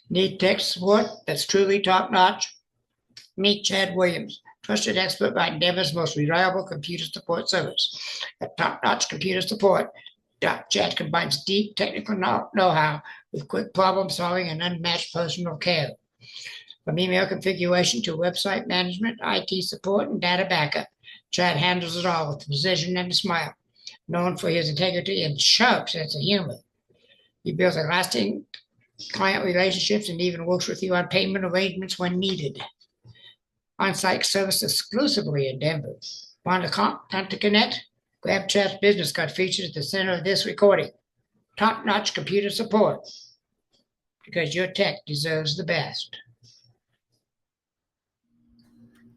Need tech support that's truly top-notch? Meet Chad Williams, trusted expert by Denver's most reliable computer support service. At top-notch computer support, Chad combines deep technical know-how with quick problem-solving and unmatched personal care. From email configuration to website management, IT support, and data backup, Chad handles it all with precision and a smile. Known for his integrity and sharp sense of humor, he builds lasting client relationships and even works with you on payment arrangements when needed. On-site service exclusively in Denver. Want to connect? Grab Chad's business card featured at the center of this recording. Top-notch computer support, because your tech deserves the best.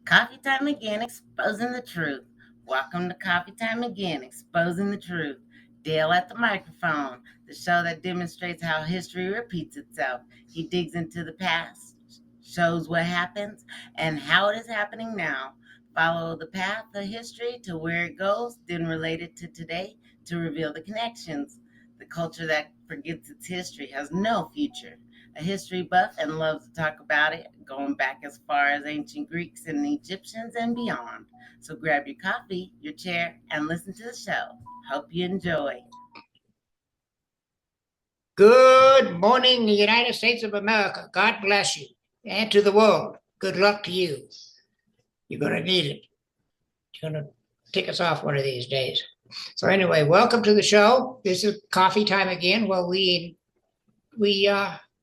Coffee time again, exposing the truth. Welcome to Coffee Time Again, exposing the truth. Dale at the microphone, the show that demonstrates how history repeats itself. He digs into the past, shows what happens, and how it is happening now. Follow the path of history to where it goes, then relate it to today to reveal the connections. The culture that forgets its history has no future. A history buff and loves to talk about it, going back as far as ancient Greeks and Egyptians and beyond. So grab your coffee, your chair, and listen to the show. Hope you enjoy. Good morning, the United States of America. God bless you. And to the world, good luck to you. You're going to need it. You're going to tick us off one of these days. So anyway, welcome to the show. This is Coffee Time Again, where we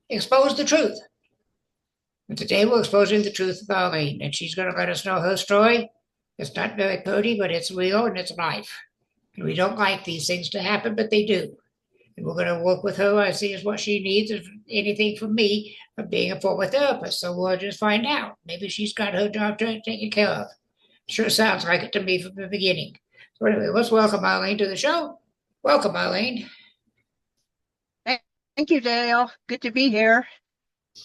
expose the truth. And today we're exposing the truth of Arlene, and she's going to let us know her story. It's not very pretty, but it's real and it's life. And we don't like these things to happen, but they do. And we're going to work with her and see what she needs, if anything from me, of being a former therapist. So we'll just find out. Maybe she's got her job taken care of. Sure sounds like it to me from the beginning. So anyway, let's welcome Arlene to the show. Welcome, Arlene. Thank you, Dale. Good to be here.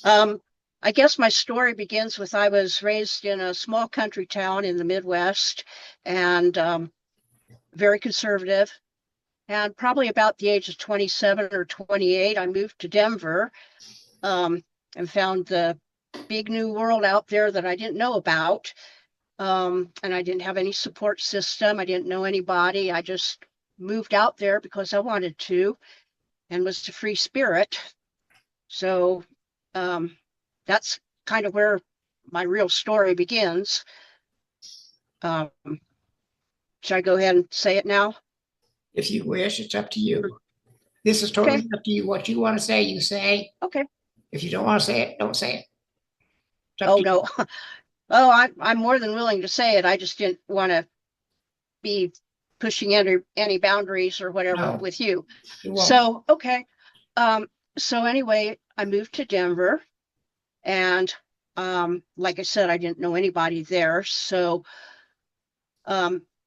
I guess my story begins with I was raised in a small country town in the Midwest and very conservative. And probably about the age of 27 or 28, I moved to Denver and found the big new world out there that I didn't know about. And I didn't have any support system. I didn't know anybody. I just moved out there because I wanted to and was a free spirit. So that's kind of where my real story begins. Should I go ahead and say it now? If you wish, it's up to you. This is totally up to you. What you want to say, you say. Okay. If you don't want to say it, don't say it. Oh, no. Oh, I'm more than willing to say it. I just didn't want to be pushing any boundaries or whatever with you. So, okay. So anyway, I moved to Denver. And like I said, I didn't know anybody there. So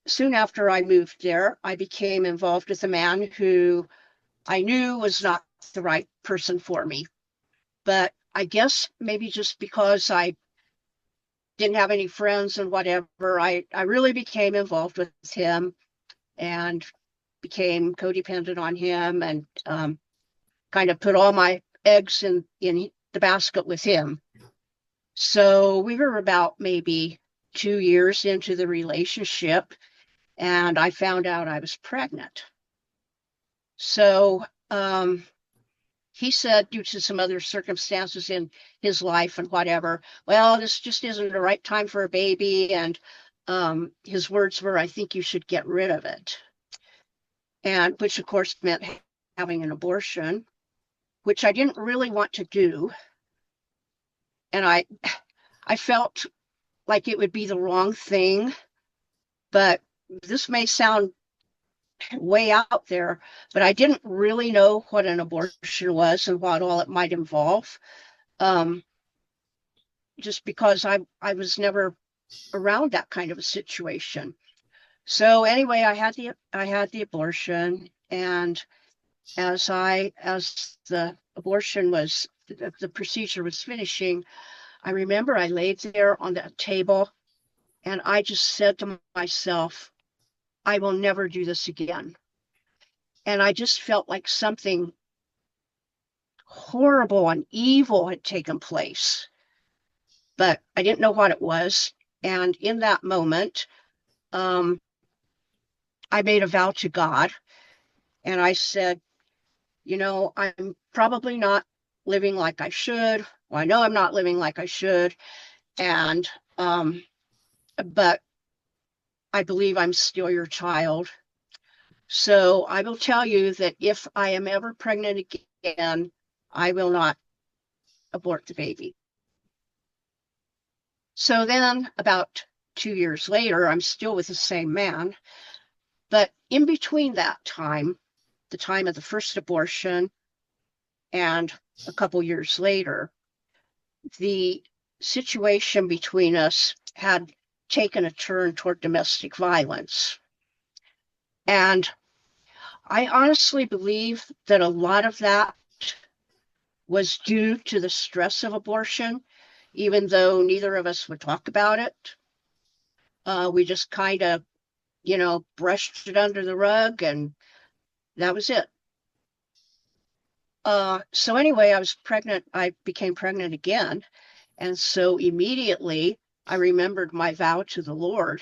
soon after I moved there, I became involved with a man who I knew was not the right person for me. But I guess maybe just because I didn't have any friends and whatever, I really became involved with him and became codependent on him and kind of put all my eggs in the basket with him. So we were about maybe 2 years into the relationship, and I found out I was pregnant. So he said, due to some other circumstances in his life and whatever, well, this just isn't the right time for a baby. And his words were, I think you should get rid of it. And which, of course, meant having an abortion, which I didn't really want to do. And I felt like it would be the wrong thing, but this may sound way out there, but I didn't really know what an abortion was and what all it might involve. Just because I was never around that kind of a situation. So anyway, I had the abortion, and as the abortion was, the procedure was finishing, I remember I laid there on that table and I just said to myself, I will never do this again. And I just felt like something horrible and evil had taken place, but I didn't know what it was. And in that moment, I made a vow to God, and I said, I'm probably not living like I should. Well, I know I'm not living like I should. And, but I believe I'm still your child. So I will tell you that if I am ever pregnant again, I will not abort the baby. So then about 2 years later, I'm still with the same man. But in between that time, the time of the first abortion and a couple years later, the situation between us had taken a turn toward domestic violence. And I honestly believe that a lot of that was due to the stress of abortion, even though neither of us would talk about it. We just kind of, brushed it under the rug, and that was it. So anyway, I was pregnant. I became pregnant again. And so immediately I remembered my vow to the Lord.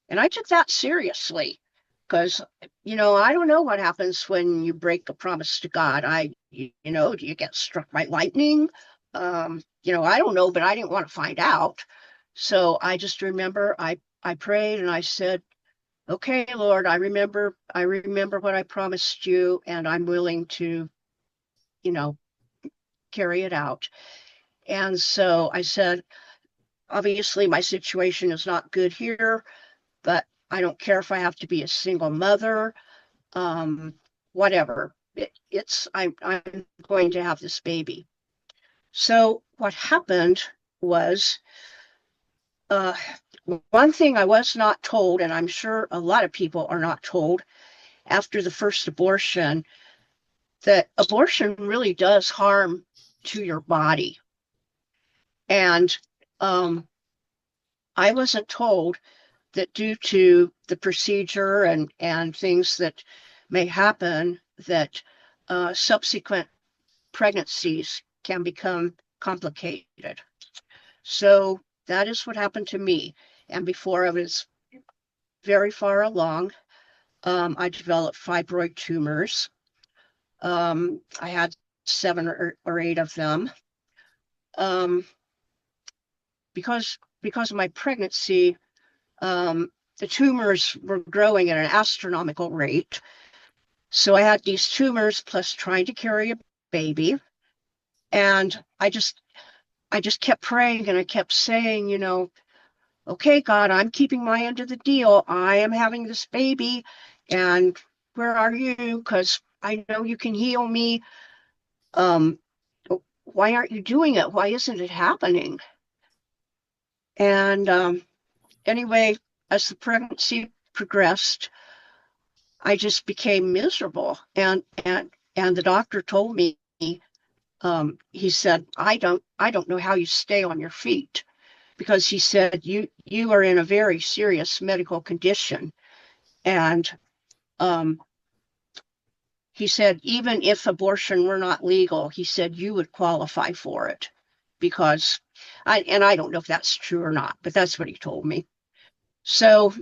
And I took that seriously because, I don't know what happens when you break a promise to God. Do you get struck by lightning? I don't know, but I didn't want to find out. So I just remember I prayed and I said, okay, Lord, I remember what I promised you, and I'm willing to, carry it out. And so I said, obviously my situation is not good here, but I don't care if I have to be a single mother, whatever. I'm going to have this baby. So what happened was, one thing I was not told, and I'm sure a lot of people are not told after the first abortion, that abortion really does harm to your body. And I wasn't told that due to the procedure and things that may happen, that subsequent pregnancies can become complicated. So that is what happened to me. And before I was very far along, I developed fibroid tumors. I had 7 or 8 of them. Because of my pregnancy, the tumors were growing at an astronomical rate. So I had these tumors plus trying to carry a baby. And I just kept praying, and I kept saying, okay, God, I'm keeping my end of the deal. I am having this baby, and where are you? Because I know you can heal me. Why aren't you doing it? Why isn't it happening? And anyway, as the pregnancy progressed, I just became miserable. And the doctor told me, he said, I don't know how you stay on your feet, because he said, you are in a very serious medical condition. And he said, even if abortion were not legal, he said, you would qualify for it, because I don't know if that's true or not, but that's what he told me. So,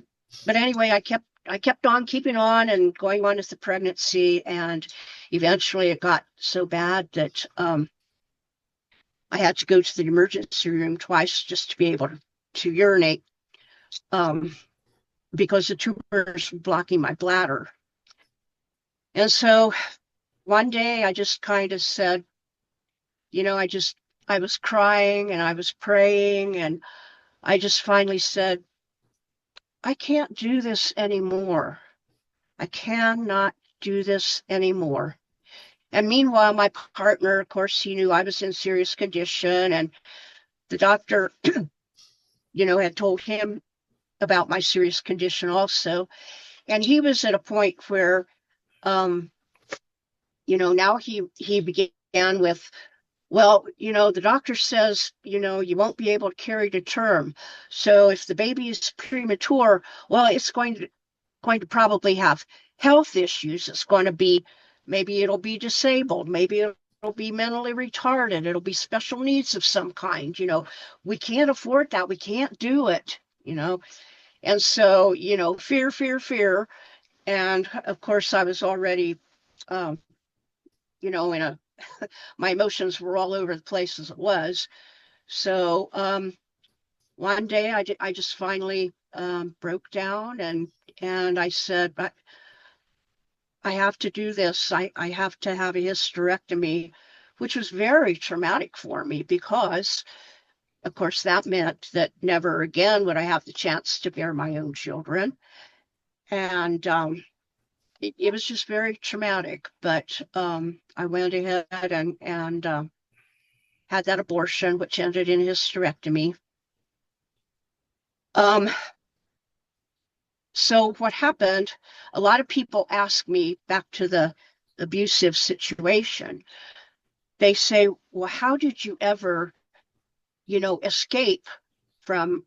but anyway, I kept on keeping on and going on with the pregnancy, and eventually it got so bad that I had to go to the emergency room twice just to be able to urinate, because the tumors were blocking my bladder. And so one day I just kind of said, I was crying and I was praying, and I just finally said, I can't do this anymore. I cannot do this anymore. And meanwhile, my partner, of course, he knew I was in serious condition, and the doctor, had told him about my serious condition also. And he was at a point where, now he began with, well, the doctor says, you won't be able to carry to term. So if the baby is premature, well, it's going to probably have health issues. It's going to be, maybe it'll be disabled. Maybe it'll be mentally retarded. It'll be special needs of some kind. We can't afford that. We can't do it, And so, fear, fear, fear. And of course, I was already, in a, my emotions were all over the place as it was. So one day I just finally broke down and I said, I have to do this. I have to have a hysterectomy, which was very traumatic for me because, of course, that meant that never again would I have the chance to bear my own children. And it was just very traumatic. But I went ahead and had that abortion, which ended in hysterectomy. So what happened, a lot of people ask me back to the abusive situation. They say, well, how did you ever, escape from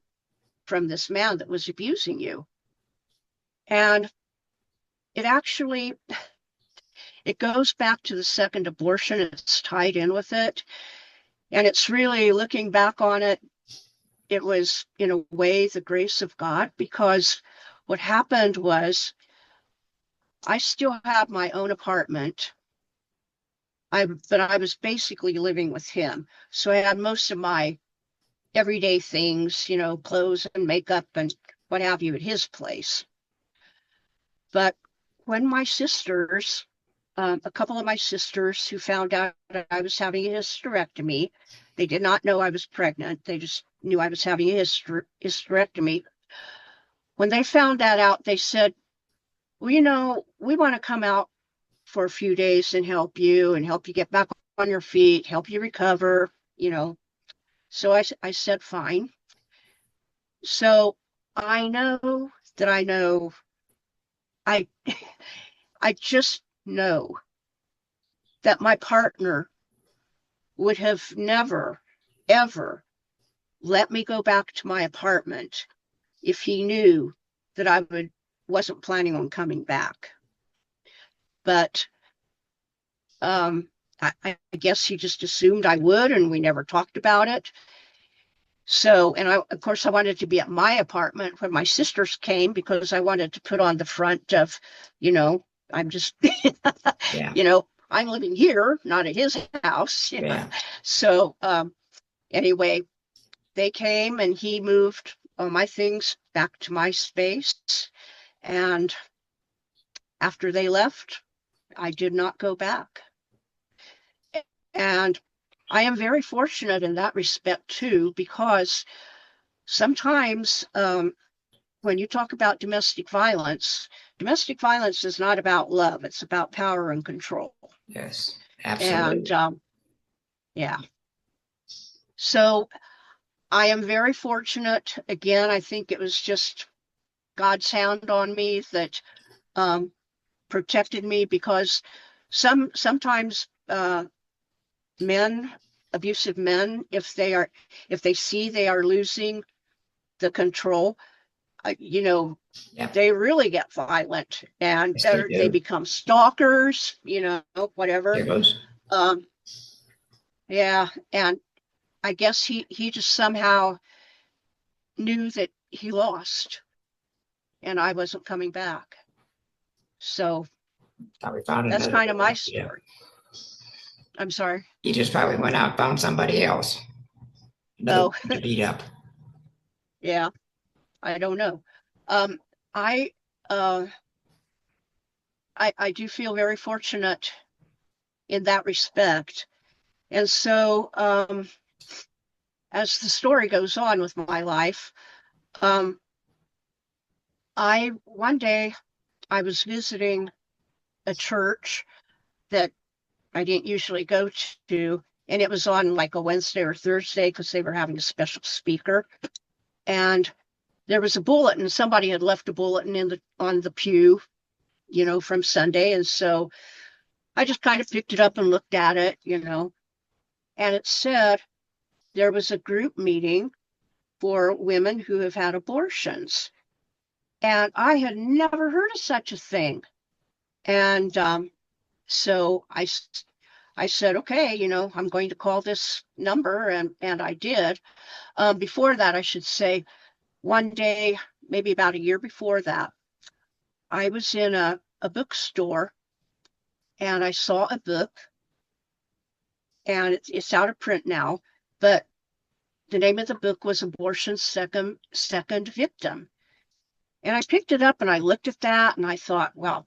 this man that was abusing you? And it goes back to the second abortion. It's tied in with it. And it's really looking back on it, it was in a way the grace of God, because what happened was I still have my own apartment. But I was basically living with him. So I had most of my everyday things, clothes and makeup and what have you at his place. But when my sisters, a couple of my sisters who found out that I was having a hysterectomy, they did not know I was pregnant. They just knew I was having a hysterectomy. When they found that out, they said, well, we want to come out for a few days and help you get back on your feet, help you recover, So I said, fine. So I know that I I just know that my partner would have never, ever let me go back to my apartment if he knew that I wasn't planning on coming back. But I guess he just assumed I would, and we never talked about it. So, and of course, I wanted to be at my apartment when my sisters came because I wanted to put on the front of, I'm just, Yeah. I'm living here, not at his house. Yeah. So anyway, they came and he moved all my things back to my space. And after they left, I did not go back. And I am very fortunate in that respect too, because sometimes when you talk about domestic violence is not about love. It's about power and control. Yes, absolutely. And yeah. So I am very fortunate. Again, I think it was just God's hand on me that protected me, because sometimes abusive men, if they see they are losing the control, Yep. they really get violent, and Yes, they they do. become stalkers, whatever. There goes. Yeah, and I guess he just somehow knew that he lost, and I wasn't coming back. So Probably found that's another kind of my guy. Yeah. story. I'm sorry. He just probably went out and found somebody else. Another Oh, one to beat up. yeah, I don't know. I I do feel very fortunate in that respect. And so as the story goes on with my life, one day I was visiting a church that I didn't usually go to, and it was on like a Wednesday or Thursday because they were having a special speaker. And there was a bulletin. Somebody had left a bulletin on the pew, from Sunday. And so I just kind of picked it up and looked at it, and it said there was a group meeting for women who have had abortions. And I had never heard of such a thing. And so I said, okay, I'm going to call this number, and I did. Before that, I should say, one day, maybe about a year before that, I was in a bookstore and I saw a book, and it's out of print now, but the name of the book was Abortion's Second Victim. And I picked it up and I looked at that and I thought, well,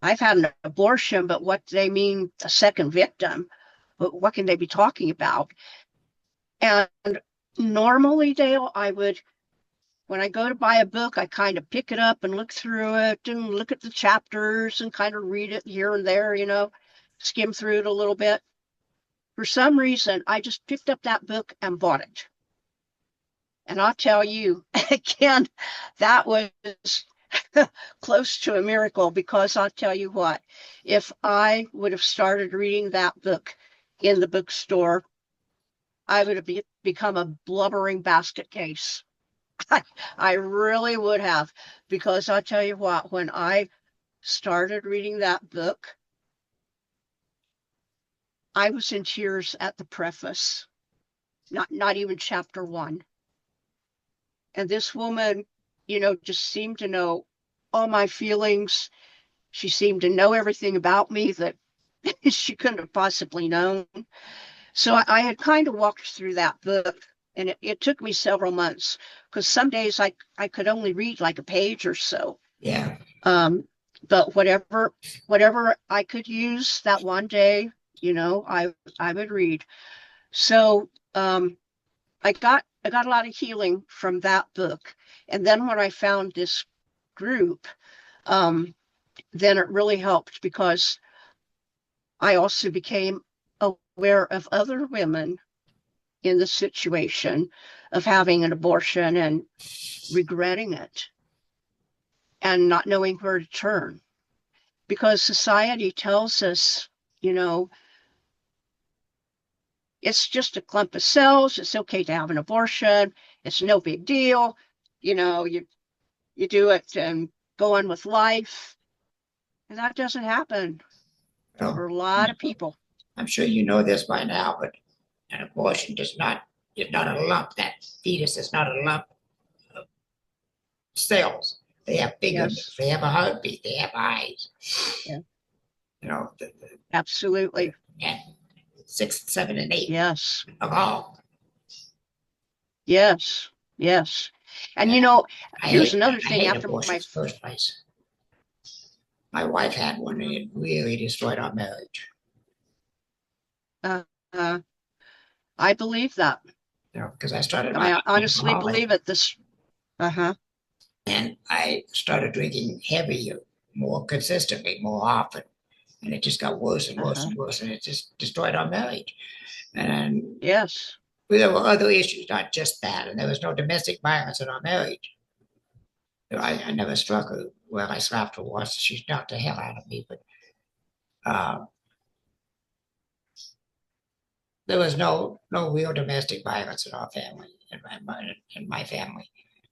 I've had an abortion, but what do they mean a second victim? What can they be talking about? And normally, Dale, when I go to buy a book, I kind of pick it up and look through it and look at the chapters and kind of read it here and there, skim through it a little bit. For some reason, I just picked up that book and bought it. And I'll tell you, again, that was close to a miracle, because I'll tell you what, if I would have started reading that book in the bookstore, I would have become a blubbering basket case. I really would have, because I'll tell you what, when I started reading that book, I was in tears at the preface, not even chapter 1. And this woman, just seemed to know all my feelings. She seemed to know everything about me that she couldn't have possibly known. So I had kind of walked through that book, and it took me several months, because some days I could only read like a page or so. Yeah. But whatever I could use that one day, I would read. So I got a lot of healing from that book. And then when I found this group, then it really helped, because I also became aware of other women in the situation of having an abortion and regretting it and not knowing where to turn. Because society tells us, it's just a clump of cells. It's okay to have an abortion. It's no big deal. You do it and go on with life. And that doesn't happen for a lot of people. I'm sure you know this by now, but an abortion is not a lump. That fetus is not a lump of cells. They have fingernails. Yes. They have a heartbeat. They have eyes. Yeah. Absolutely. And 6, 7, and 8. Yes. Of all. Yes. And here's another thing. After my first place, my wife had one, and it really destroyed our marriage. I believe that. Because I started. I honestly believe it. And I started drinking heavier, more consistently, more often, and it just got worse and worse and worse, and it just destroyed our marriage. And yes, there were other issues, not just that, and there was no domestic violence in our marriage. I never struck her. Well, I slapped her once. She knocked the hell out of me, but there was no real domestic violence in our family, in my family.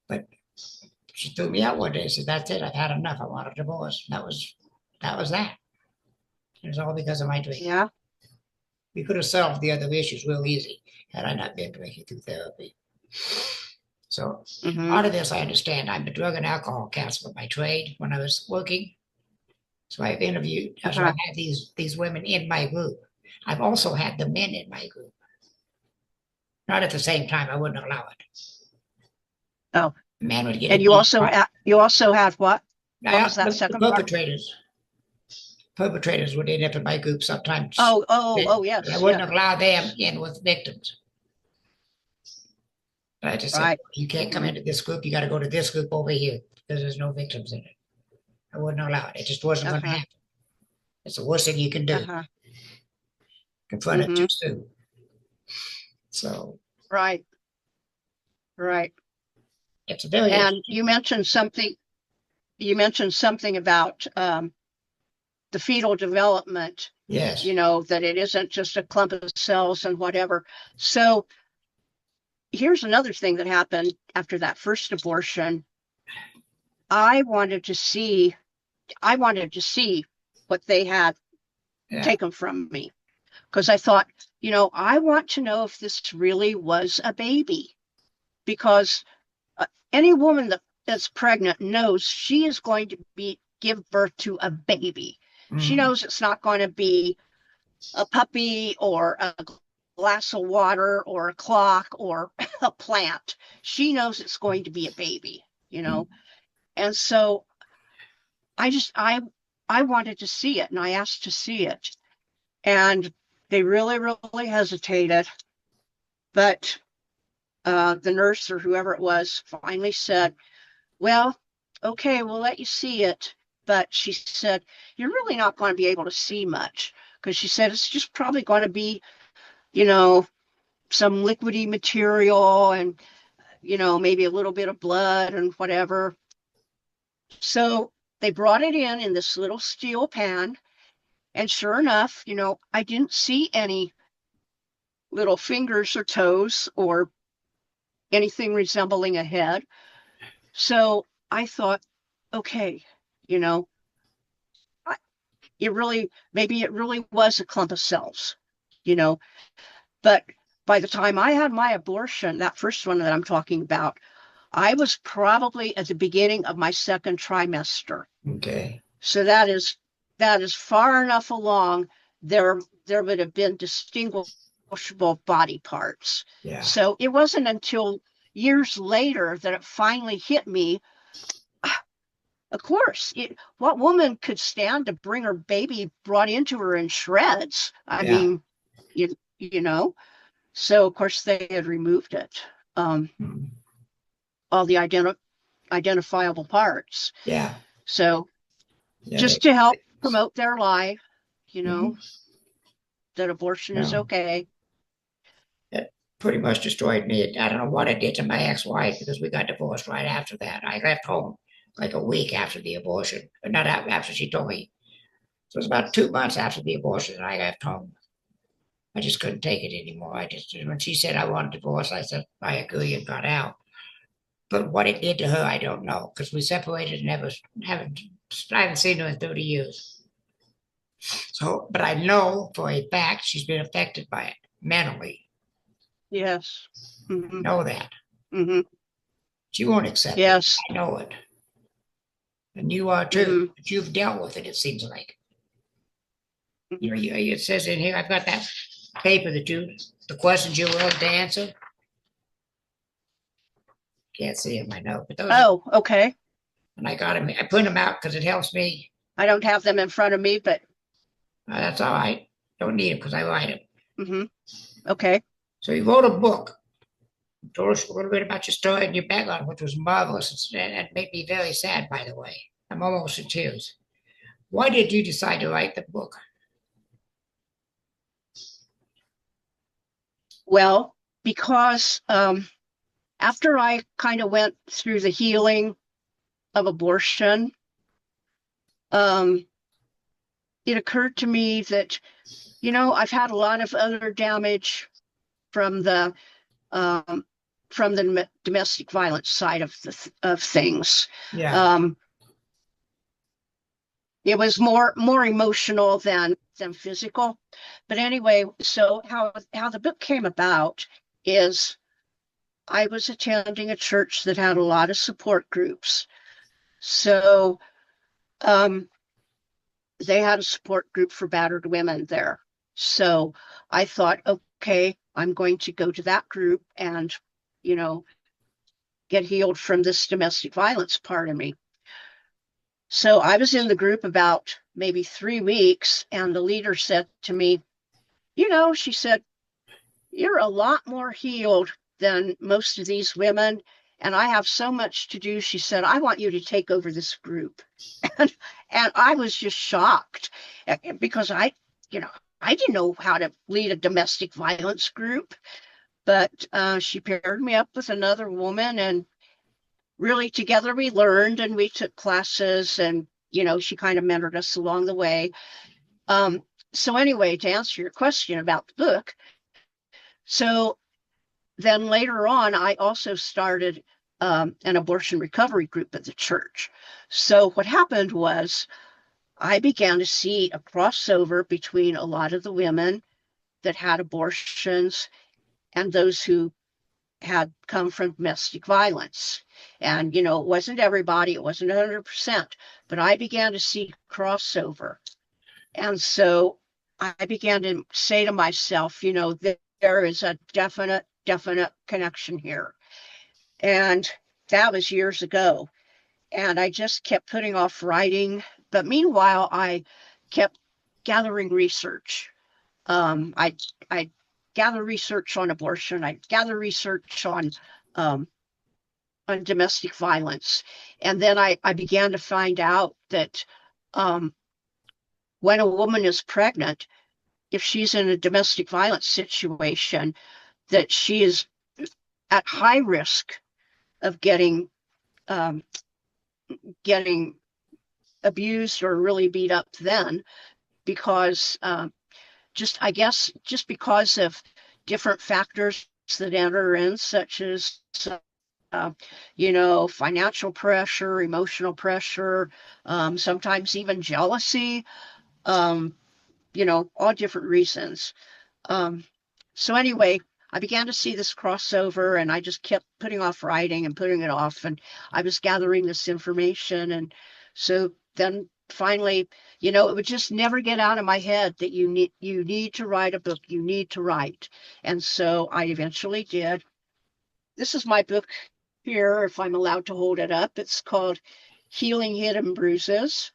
But she threw me out one day and said, "That's it. I've had enough. I want a divorce." And that was that. It was all because of my drinking. Yeah. We could have solved the other issues real easy had I not been drinking through therapy. So part of this, I understand. I'm a drug and alcohol counselor by trade when I was working. So I've interviewed, so I've had these women in my group. I've also had the men in my group. Not at the same time. I wouldn't allow it. Oh. The man would get. And you also had what? What was that the second perpetrators. Part? Perpetrators would end up in my group sometimes. Oh, yes. I wouldn't allow them in with victims. But I just said, you can't come into this group. You got to go to this group over here because there's no victims in it. I wouldn't allow it. It just wasn't going to happen. It's the worst thing you can do. Confront it too soon. So. Right. It's a very. And you mentioned something about the fetal development. Yes. That it isn't just a clump of cells and whatever. So here's another thing that happened after that first abortion. I wanted to see what they had taken from me. because I thought, I want to know if this really was a baby, because any woman that's pregnant knows she is going to give birth to a baby. She knows it's not going to be a puppy or a glass of water or a clock or a plant. She knows it's going to be a baby, And so I wanted to see it, and I asked to see it. And they really, really hesitated. But the nurse or whoever it was finally said, well, okay, we'll let you see it. But she said, you're really not going to be able to see much, because she said it's just probably going to be, some liquidy material and, maybe a little bit of blood and whatever. So they brought it in this little steel pan. And sure enough, I didn't see any little fingers or toes or anything resembling a head. So I thought, okay, maybe it really was a clump of cells, but by the time I had my abortion, that first one that I'm talking about, I was probably at the beginning of my second trimester. Okay. So that is far enough along. There would have been distinguishable body parts. Yeah. So it wasn't until years later that it finally hit me. Of course, what woman could stand to bring her baby brought into her in shreds? I mean, So of course they had removed it, all the identifiable parts. Yeah. So just to help promote their life, that abortion is okay. It pretty much destroyed me. I don't know what it did to my ex-wife, because we got divorced right after that. I left home like a week after the abortion, but not after she told me. So it was about 2 months after the abortion that I left home. I just couldn't take it anymore. When she said I wanted a divorce, I said, I agree, and got out. But what it did to her, I don't know, because we separated and I haven't seen her in 30 years. So, but I know for a fact she's been affected by it mentally. Yes. Mm-hmm. Know that. Mm-hmm. She won't accept it. I know it. And you are too. Mm-hmm. But you've dealt with it seems like. It says in here, I've got that paper the questions you were able to answer. Can't see them, I know. But those okay. And I got them. I put them out because it helps me. I don't have them in front of me, but that's all right. Don't need them because I write them. Mm-hmm. Okay. So you wrote a book. Told us a little bit about your story and your background, which was marvelous. And made me very sad, by the way. I'm almost in tears. Why did you decide to write the book? Well, because after I kind of went through the healing of abortion, it occurred to me that, I've had a lot of other damage from the domestic violence side of things. Yeah. It was more emotional than physical. But anyway, so how the book came about is I was attending a church that had a lot of support groups. So they had a support group for battered women there. So I thought, okay, I'm going to go to that group and, get healed from this domestic violence part of me. So I was in the group about maybe 3 weeks, and the leader said to me, she said, you're a lot more healed than most of these women, and I have so much to do. She said, I want you to take over this group. And I was just shocked because I didn't know how to lead a domestic violence group, but she paired me up with another woman, and really together we learned and we took classes, and, she kind of mentored us along the way. So anyway, to answer your question about the book, so then later on, I also started an abortion recovery group at the church. So what happened was I began to see a crossover between a lot of the women that had abortions and those who had come from domestic violence. And, it wasn't everybody, it wasn't 100%, but I began to see crossover. And so I began to say to myself, there is a definite connection here. And that was years ago. And I just kept putting off writing. But meanwhile, I kept gathering research. I gather research on abortion. I gather research on domestic violence. And then I began to find out that when a woman is pregnant, if she's in a domestic violence situation, that she is at high risk of getting abused or really beat up then, because just because of different factors that enter in, such as financial pressure, emotional pressure, sometimes even jealousy, all different reasons. So anyway, I began to see this crossover, and I just kept putting off writing and putting it off, and I was gathering this information. And so then finally, it would just never get out of my head that you need to write a book, you need to write. And so I eventually did. This is my book here, if I'm allowed to hold it up. It's called Healing Hidden Bruises: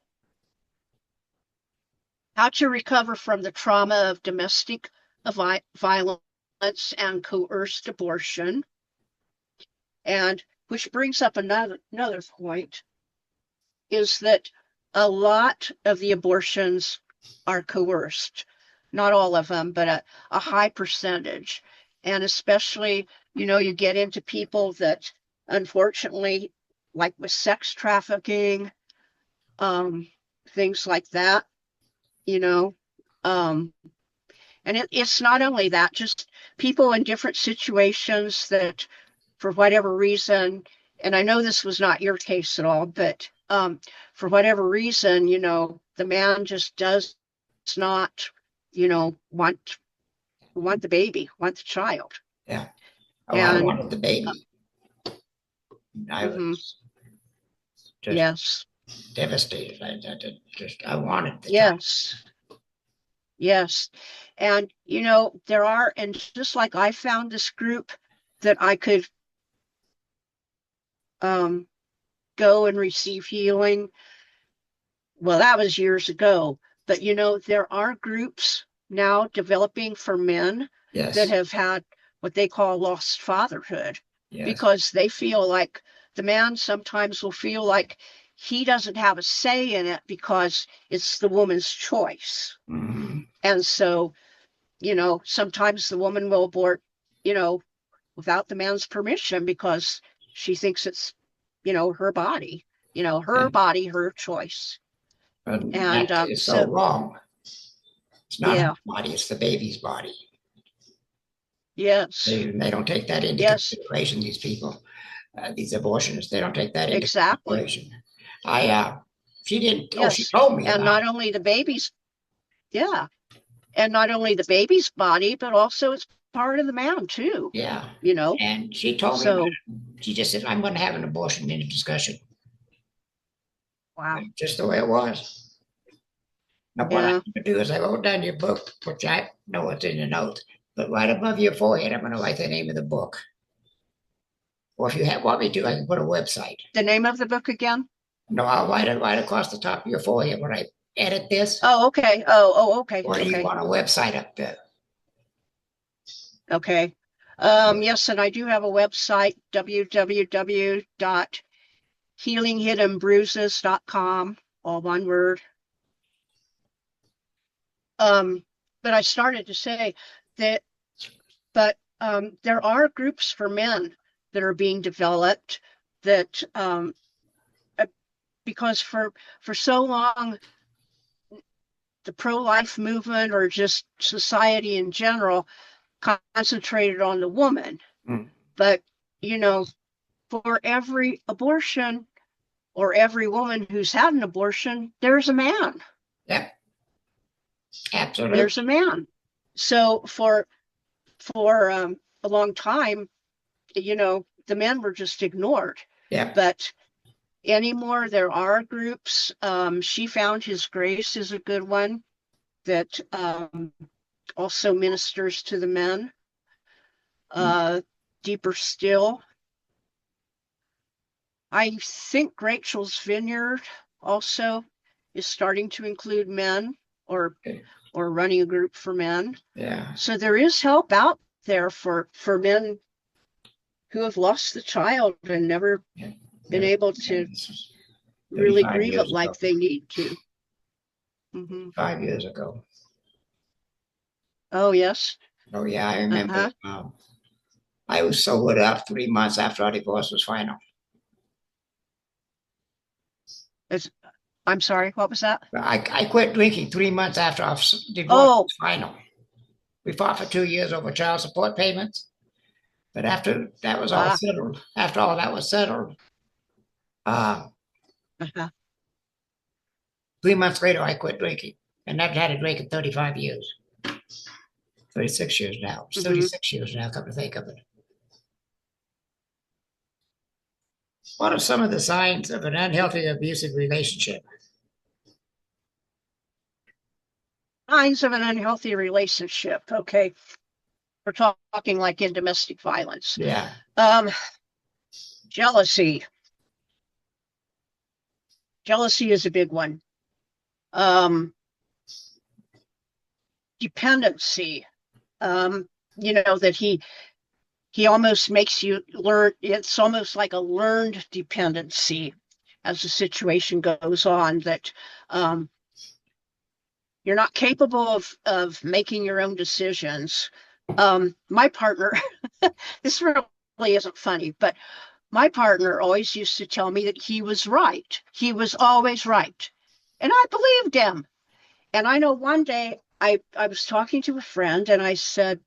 How to Recover from the Trauma of Domestic Violence and Coerced Abortion. And which brings up another point, is that a lot of the abortions are coerced. Not all of them, but a high percentage. And especially, you get into people that, unfortunately, like with sex trafficking, things like that, and it's not only that, just people in different situations that, for whatever reason, and I know this was not your case at all, but for whatever reason, the man just does not, want the baby, want the child. Yeah. Oh, I wanted the baby. I Mhm. was just Yes, devastated. I wanted the child. yes. And, and just like I found this group that I could go and receive healing. Well, that was years ago. But, there are groups now developing for men Yes. that have had what they call lost fatherhood, Yes. because they feel like the man sometimes will feel like he doesn't have a say in it because it's the woman's choice. Mm-hmm. And so, sometimes the woman will abort, without the man's permission, because she thinks it's, her body, her body, her choice. And And that is so wrong. It's not her body, it's the baby's body. Yes. They don't take that into consideration, these people, these abortionists. They don't take that into consideration. She didn't, she told me. And not only the baby's, and not only the baby's body, but also it's part of the man too. Yeah. And she told me, she just said, I'm going to have an abortion in a discussion. Wow. Just the way it was. Now, what I'm going to do is I wrote down your book, which I know what's in the notes, but right above your forehead, I'm going to write the name of the book. Or if you want me to, I can put a website. The name of the book again? No, I'll write it right across the top of your forehead when I edit this. Oh, okay. Okay. Or do you want a website up there? Okay. Yes, and I do have a website, www.healinghiddenbruises.com, all one word. But I started to say that, but there are groups for men that are being developed that, because for so long, the pro-life movement or just society in general concentrated on the woman. But, for every abortion or every woman who's had an abortion, there's a man. Yeah. Absolutely. There's a man. So for a long time, the men were just ignored. Yeah. But anymore, there are groups. She Found His Grace is a good one that also ministers to the men. Deeper Still. I think Rachel's Vineyard also is starting to include men, or Okay. or running a group for men. Yeah. So there is help out there for men who have lost the child and never Yeah. been able to This was really 35 grieve it years ago. like they need to. Mhm. 5 years ago. Oh, yes. Oh yeah, I remember. Uh-huh. I was sobered up 3 months after our divorce was final. I'm sorry, what was that? I quit drinking 3 months after our divorce Oh, was final. We fought for 2 years over child support payments, but after that was all ah, settled, after all that was settled, uh, uh-huh. 3 months later I quit drinking, and never had a drink in 35 years. 36 years now. It's Mhm. 36 years now, come to think of it. What are some of the signs of an unhealthy, abusive relationship? Signs of an unhealthy relationship. Okay. We're talking like in domestic violence. Yeah. Jealousy. Jealousy is a big one. Dependency. That he almost makes you learn. It's almost like a learned dependency as the situation goes on, that you're not capable of making your own decisions. My partner, this really isn't funny, but my partner always used to tell me that he was right. He was always right. And I believed him. And I know one day I was talking to a friend and I said,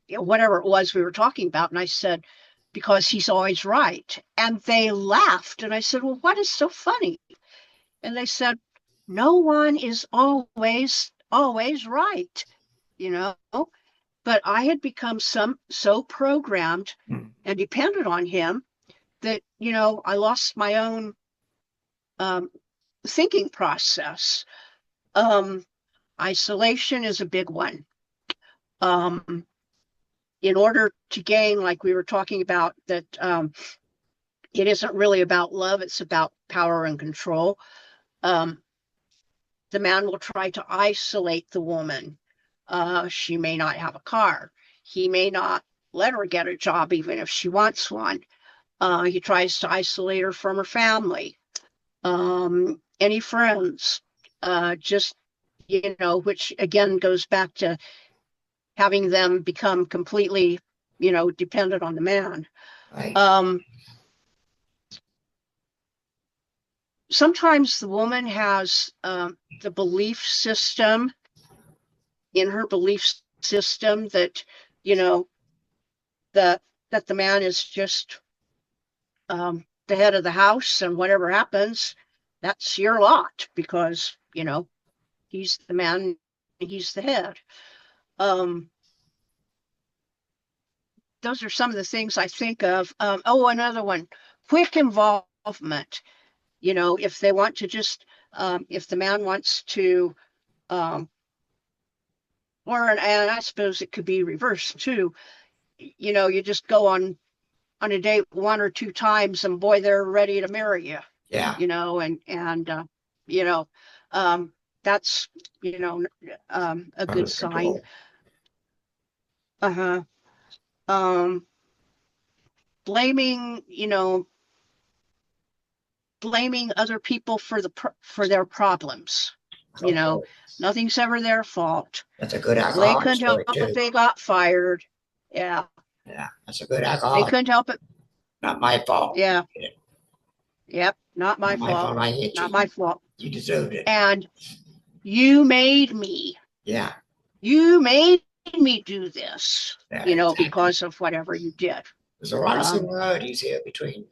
whatever it was we were talking about, and I said, because he's always right. And they laughed. And I said, well, what is so funny? And they said, no one is always right, you know. But I had become so programmed and dependent on him that, I lost my own thinking process. Isolation is a big one. In order to gain, like we were talking about, that it isn't really about love, it's about power and control. The man will try to isolate the woman. She may not have a car. He may not let her get a job even if she wants one. He tries to isolate her from her family, any friends, just, which again goes back to having them become completely, dependent on the man. Right. Sometimes the woman has the belief system in her belief system that, that the man is just the head of the house, and whatever happens, that's your lot, because, he's the man, he's the head. Those are some of the things I think of. Another one, quick involvement. If they want to just, if the man wants to, and I suppose it could be reversed too. You just go on a date one or two times, and boy, they're ready to marry you. Yeah. That's a good sign. Blaming other people for their problems. Okay. Nothing's ever their fault. That's a good They alcoholic couldn't help story too. if they got fired. Yeah. Yeah, that's a good They alcoholic. couldn't help it. Not my fault. Yeah. Yep. Not my Not my fault. fault. I hit you. Not my fault. You deserved it. And you made me. Yeah. You made me do this, Yeah, exactly. because of whatever you did. There's a lot of similarities here between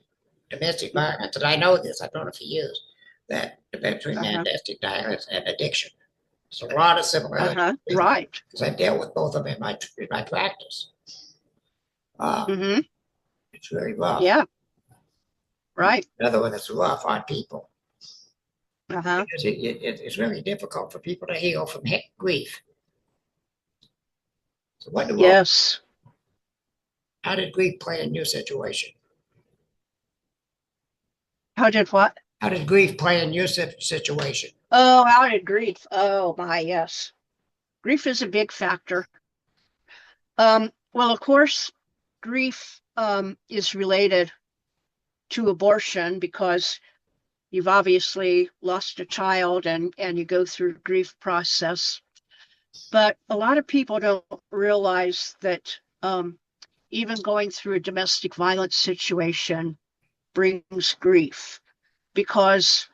domestic violence, and I know this, I've known it for years, that between domestic violence and addiction. There's a lot of similarities. Right. Because I dealt with both of them in my practice. Hmm. It's very rough. Yeah. Right. Another one that's rough on people. Uh-huh. Because it's really difficult for people to heal from grief. So what do Yes. how did grief play in your situation? How did what? How did grief play in your situation? Oh, how did grief? Oh my, yes. Grief is a big factor. Well, of course, grief is related to abortion because you've obviously lost a child and you go through a grief process. But a lot of people don't realize that even going through a domestic violence situation brings grief because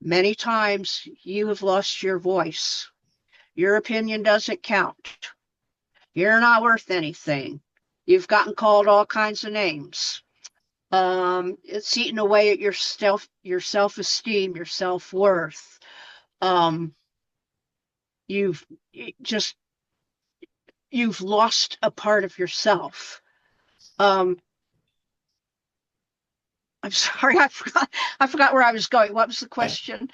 many times you have lost your voice. Your opinion doesn't count. You're not worth anything. You've gotten called all kinds of names. It's eaten away at your self-esteem, your self-worth. You've just you've lost a part of yourself. I'm sorry, I forgot where I was going. What was the question?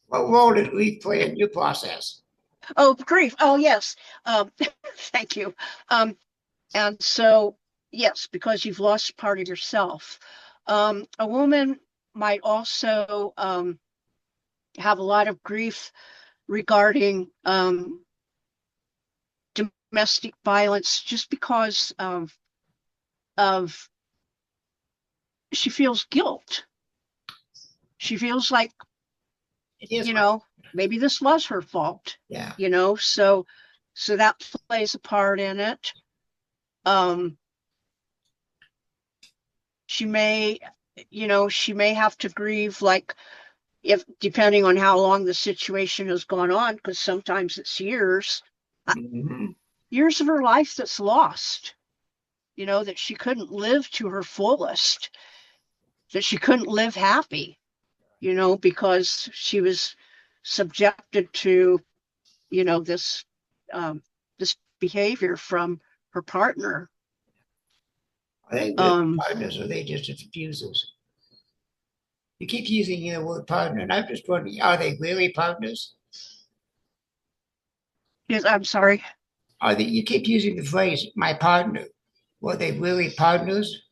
What role did grief play in your process? Oh, grief. Oh, yes. Thank you. And so, yes, because you've lost part of yourself. A woman might also have a lot of grief regarding domestic violence just because of she feels guilt. She feels like, It is. Maybe this was her fault. Yeah. So that plays a part in it. She may have to grieve, like, if depending on how long the situation has gone on, because sometimes it's years of her life that's lost, that she couldn't live to her fullest, that she couldn't live happy, because she was subjected to, this behavior from her partner. Are they really partners or are they just abusers? You keep using the word partner, and I'm just wondering, are they really partners? Yes, I'm sorry. You keep using the phrase "my partner"? Were they really partners?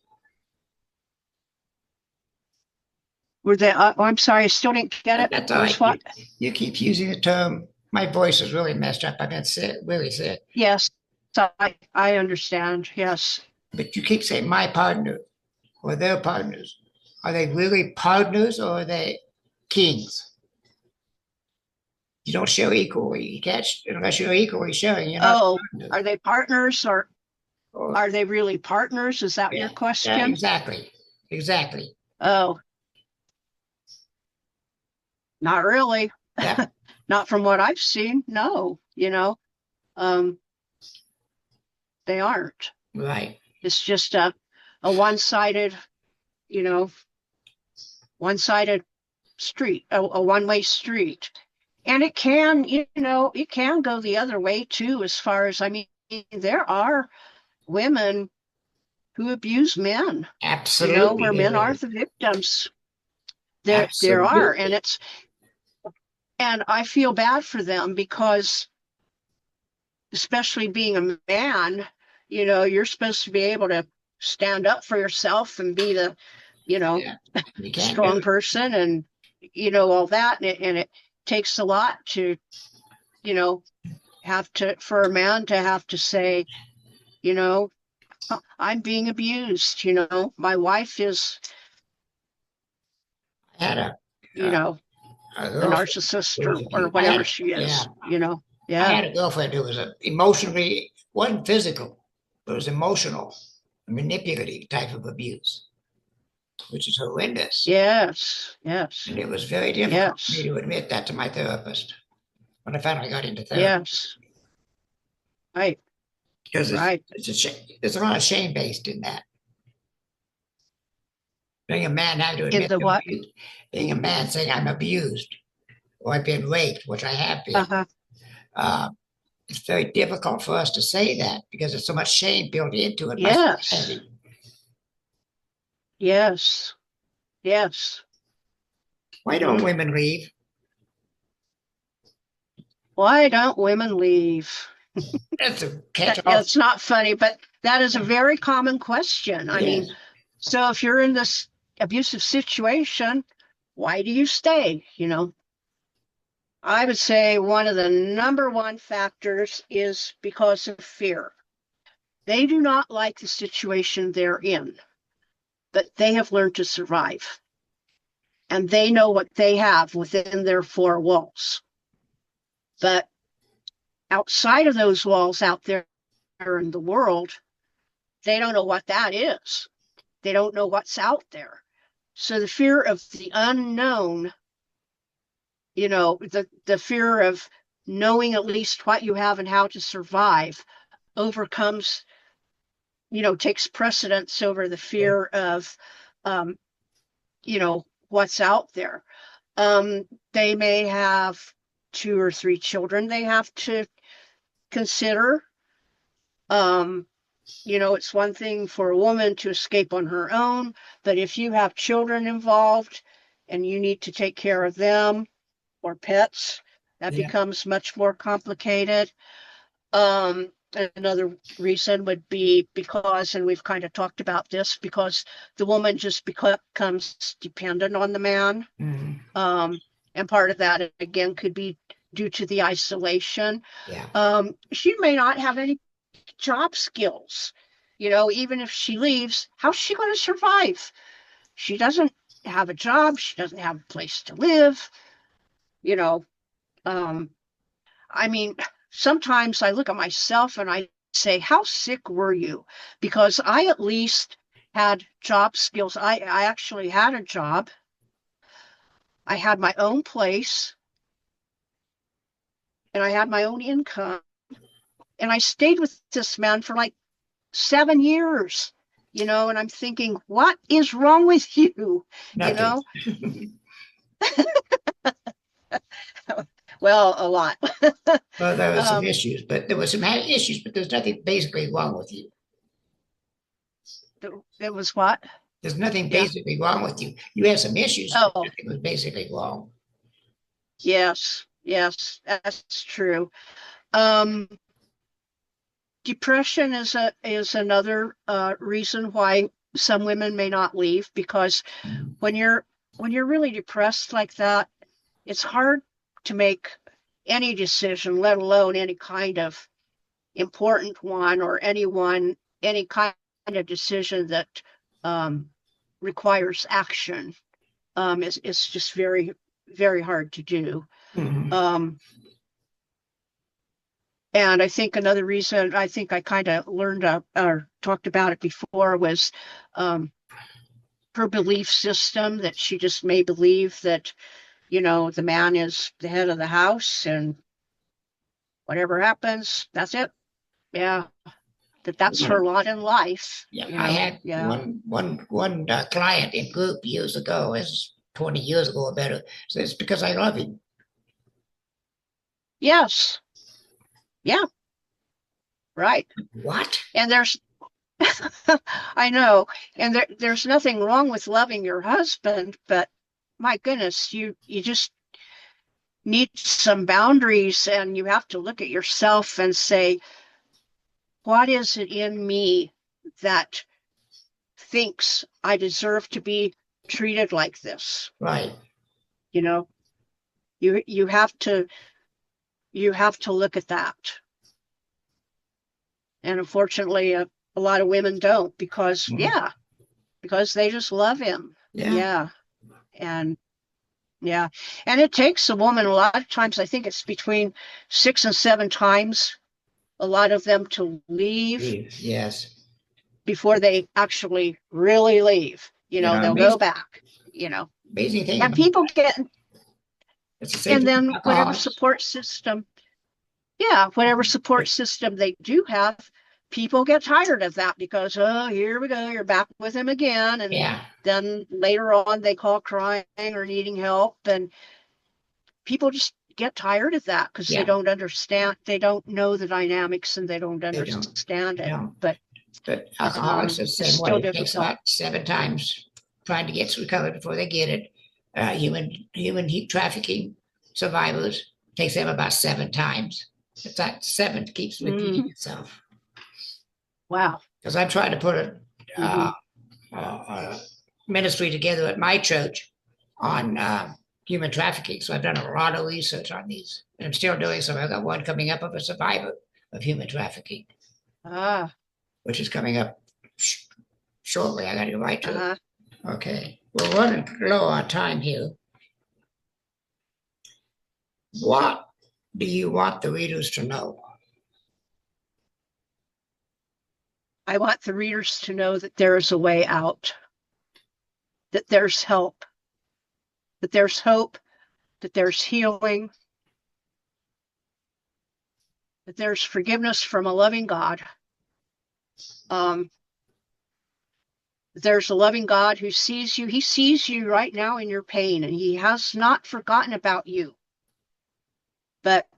Were they? I'm sorry, I still didn't get it. That's all right. What? You keep using the term. My voice is really messed up. I've been sick, really sick. Yes, I understand. Yes. But you keep saying my partner or their partners. Are they really partners or are they kings? You don't share equally. You can't unless you're equally sharing. You're not. Are they partners or are they really partners? Is that your question? Yeah, exactly. Oh, not really. Yeah. Not from what I've seen. No, they aren't. Right. It's just a one-sided, one-sided street, a one-way street. And it can, it can go the other way too, as far as, there are women who abuse men. Absolutely. Where men are the victims. There are, and I feel bad for them because, especially being a man, you're supposed to be able to stand up for yourself and be the, strong person and, all that. And it takes a lot to, for a man to have to say, I'm being abused, my wife is, a narcissist or whatever she is, Yeah. I had a girlfriend who was emotionally, wasn't physical, but was emotional, manipulative type of abuse, which is horrendous. Yes. And it was very difficult for me to admit that to my therapist when I finally got into therapy. Yes. Right. Because there's a lot of shame based in that. Being a man having to admit the what? Being a man saying I'm abused. or I've been raped, which I have been. Uh-huh. Uh, it's very difficult for us to say that because there's so much shame built into it by Yes. society. Yes. Yes. Why don't women leave? Why don't women leave? That's a catch-all. It's not funny, but that is a very common question. I mean, Yes. so if you're in this abusive situation, why do you stay? I would say one of the number one factors is because of fear. They do not like the situation they're in, but they have learned to survive. And they know what they have within their four walls. But outside of those walls out there in the world, they don't know what that is. They don't know what's out there. So the fear of the unknown, the fear of knowing at least what you have and how to survive overcomes, takes precedence over the fear of, what's out there. They may have 2 or 3 children they have to consider. It's one thing for a woman to escape on her own, but if you have children involved and you need to take care of them or pets, that becomes much more complicated. Another reason would be because, and we've kind of talked about this, because the woman just becomes dependent on the man. Mm-hmm. And part of that, again, could be due to the isolation. Yeah. She may not have any job skills. Even if she leaves, how's she going to survive? She doesn't have a job. She doesn't have a place to live. I mean, sometimes I look at myself and I say, how sick were you? Because I at least had job skills. I actually had a job. I had my own place and I had my own income. And I stayed with this man for like 7 years, and I'm thinking, what is wrong with you? Nothing. Well, a lot. Well, there were some issues, but there's nothing basically wrong with you. It was what? There's nothing basically wrong with you. You had some issues, but nothing was basically wrong. Yes, that's true. Depression is another reason why some women may not leave, because when you're really depressed like that, it's hard to make any decision, let alone any kind of important one, or any kind of decision that requires action. It's just very, very hard to do. Mm-hmm. And I think another reason, I think I kind of learned or talked about it before, was her belief system, that she just may believe that, the man is the head of the house and whatever happens, that's it. Yeah. That's her lot in life. Yeah. I had one client in group years ago, it's 20 years ago or better, says, it's because I love him. Yes. Yeah. Right. What? And there's, I know, and there's nothing wrong with loving your husband, but my goodness, you just need some boundaries, and you have to look at yourself and say, what is it in me that thinks I deserve to be treated like this? Right. You have to look at that. And unfortunately, a lot of women don't, because because they just love him. Yeah. And it takes a woman a lot of times, I think it's between 6 and 7 times, a lot of them, to leave. Yes. Before they actually really leave. They'll go back. Amazing thing. And people get, and then whatever support system they do have, people get tired of that, because, oh, here we go, you're back with him again. And then later on they call crying or needing help. And people just get tired of that because Yeah. they don't understand. They don't know the dynamics and they don't don't. understand it. No. But But alcoholics are the it's same still way. It takes difficult. about 7 times trying to get recovered before they get it. Human heat trafficking survivors takes them about 7 times. It's that 7 keeps repeating itself. Wow. Because I'm trying to put Mhm. a ministry together at my church on human trafficking. So I've done a lot of research on these, and I'm still doing some. I've got one coming up of a survivor of human trafficking, Ah. which is coming up shortly. I got to go right to Uh-huh. it. Okay, we're running low on time here. What do you want the readers to know? I want the readers to know that there is a way out, that there's help, that there's hope, that there's healing, that there's forgiveness from a loving God. There's a loving God who sees you. He sees you right now in your pain, and he has not forgotten about you. But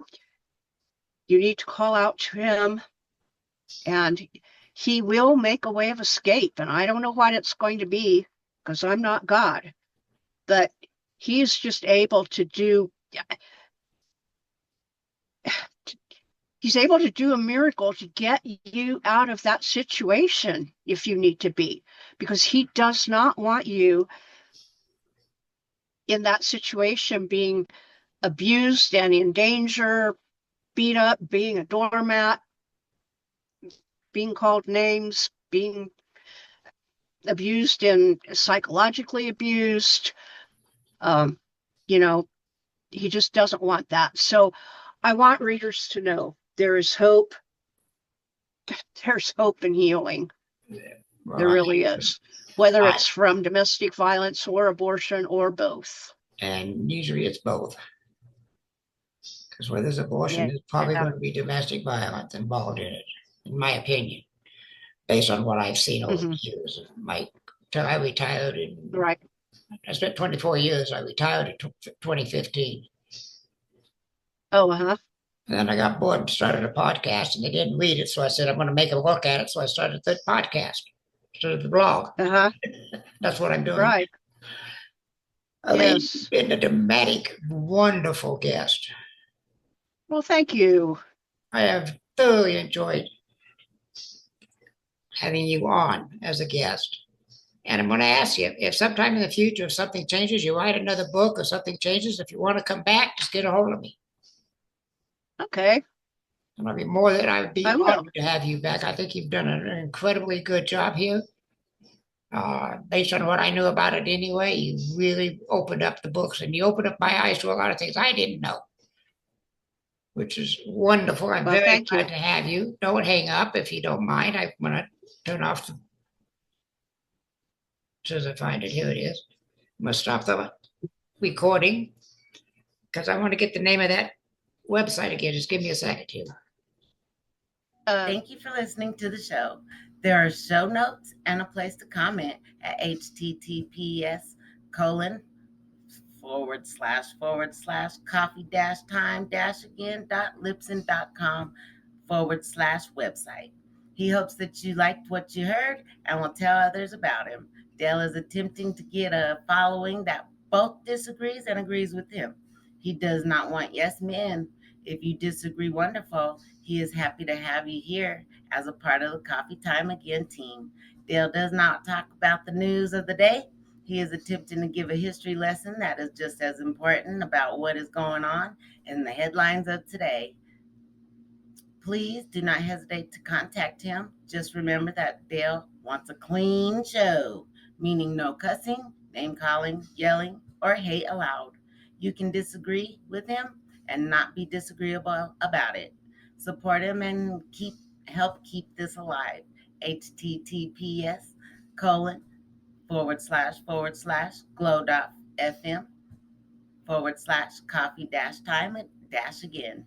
you need to call out to him, and he will make a way of escape. And I don't know what it's going to be because I'm not God, but he is just able to do. He's able to do a miracle to get you out of that situation if you need to be, because he does not want you in that situation being abused and in danger, beat up, being a doormat, being called names, being abused and psychologically abused. You know, he just doesn't want that. So I want readers to know there is hope. There's hope and healing. Well, There really is. Whether it's from domestic violence or abortion or both. And usually it's both. Because where there's abortion, there's probably going to be domestic violence involved in it, in my opinion, based on what I've seen over the years. Till I retired Right. I spent 24 years. I retired in 2015. Oh, uh-huh. And then I got bored and started a podcast, and they didn't read it. So I said, I'm going to make a look at it. So I started the podcast, started the blog. Uh-huh. That's what I'm doing. Right. Arlene, Yes. you've been a dramatic, wonderful guest. Well, thank you. I have thoroughly enjoyed having you on as a guest. And I'm going to ask you if sometime in the future, if something changes, you write another book or something changes, if you want to come back, just get a hold of me. Okay. And I'd be I will. honored to have you back. I think you've done an incredibly good job here. Based on what I knew about it anyway, you really opened up the books and you opened up my eyes to a lot of things I didn't know, which is wonderful. I'm Well, very thank glad you. to have you. Don't hang up if you don't mind. I'm going to turn off the, as soon as I find it. Here it is. I'm going to stop the recording because I want to get the name of that website again. Just give me a second here. Thank you for listening to the show. There are show notes and a place to comment at https://coffee-time-again.libsyn.com/website. He hopes that you liked what you heard and will tell others about him. Dale is attempting to get a following that both disagrees and agrees with him. He does not want yes men. If you disagree, wonderful. He is happy to have you here as a part of the Coffee Time Again team. Dale does not talk about the news of the day. He is attempting to give a history lesson that is just as important about what is going on in the headlines of today. Please do not hesitate to contact him. Just remember that Dale wants a clean show, meaning no cussing, name calling, yelling, or hate allowed. You can disagree with him and not be disagreeable about it. Support him and help keep this alive. https://glow.fm/coffee-time-again.